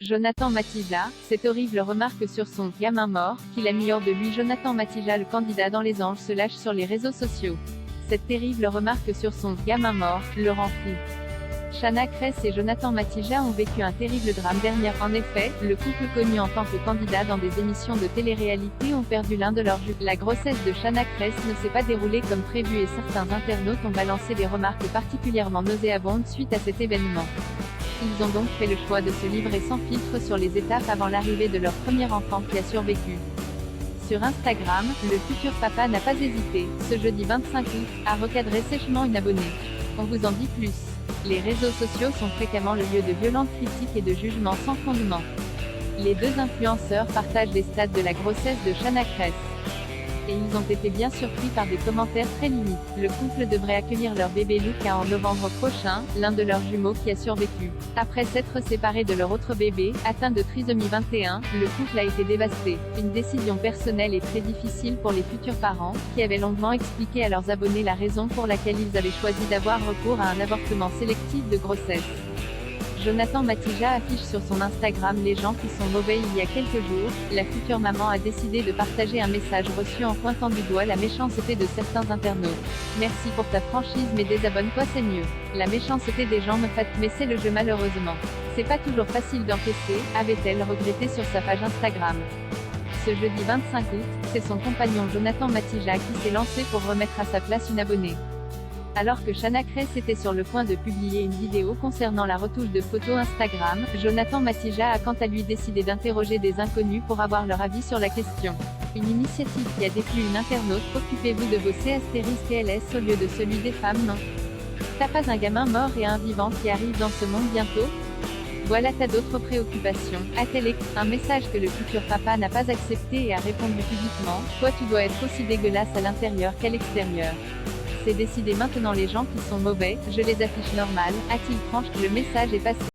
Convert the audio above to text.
Jonathan Matija, cette horrible remarque sur son « gamin mort » qu'il a mis hors de lui. Jonathan Matija, le candidat dans les Anges, se lâche sur les réseaux sociaux. Cette terrible remarque sur son « gamin mort » le rend fou. Chana Cres et Jonathan Matija ont vécu un terrible drame dernier. En effet, le couple connu en tant que candidat dans des émissions de télé-réalité ont perdu l'un de leurs jumeaux. La grossesse de Chana Cres ne s'est pas déroulée comme prévu et certains internautes ont balancé des remarques particulièrement nauséabondes suite à cet événement. Ils ont donc fait le choix de se livrer sans filtre sur les étapes avant l'arrivée de leur premier enfant qui a survécu. Sur Instagram, le futur papa n'a pas hésité, ce jeudi 25 août, à recadrer sèchement une abonnée. On vous en dit plus. Les réseaux sociaux sont fréquemment le lieu de violentes critiques et de jugements sans fondement. Les deux influenceurs partagent les stades de la grossesse de Chana Cres. Et ils ont été bien surpris par des commentaires très limites. Le couple devrait accueillir leur bébé Luca en novembre prochain, l'un de leurs jumeaux qui a survécu. Après s'être séparé de leur autre bébé, atteint de trisomie 21, le couple a été dévasté. Une décision personnelle et très difficile pour les futurs parents, qui avaient longuement expliqué à leurs abonnés la raison pour laquelle ils avaient choisi d'avoir recours à un avortement sélectif de grossesse. Jonathan Matija affiche sur son Instagram les gens qui sont mauvais. Il y a quelques jours, la future maman a décidé de partager un message reçu en pointant du doigt la méchanceté de certains internautes. Merci pour ta franchise mais désabonne-toi c'est mieux. La méchanceté des gens me fatigue mais c'est le jeu malheureusement. C'est pas toujours facile d'encaisser, avait-elle regretté sur sa page Instagram. Ce jeudi 25 août, c'est son compagnon Jonathan Matija qui s'est lancé pour remettre à sa place une abonnée. Alors que Chana Cres était sur le point de publier une vidéo concernant la retouche de photos Instagram, Jonathan Matija a quant à lui décidé d'interroger des inconnus pour avoir leur avis sur la question. Une initiative qui a déplu une internaute. Occupez-vous de vos C***LS au lieu de celui des femmes, non? T'as pas un gamin mort et un vivant qui arrive dans ce monde bientôt? Voilà, t'as d'autres préoccupations, a-t-elle écrit. Un message que le futur papa n'a pas accepté et a répondu publiquement. Toi tu dois être aussi dégueulasse à l'intérieur qu'à l'extérieur. C'est décidé maintenant, les gens qui sont mauvais, je les affiche normal, a-t-il franchi. Le message est passé.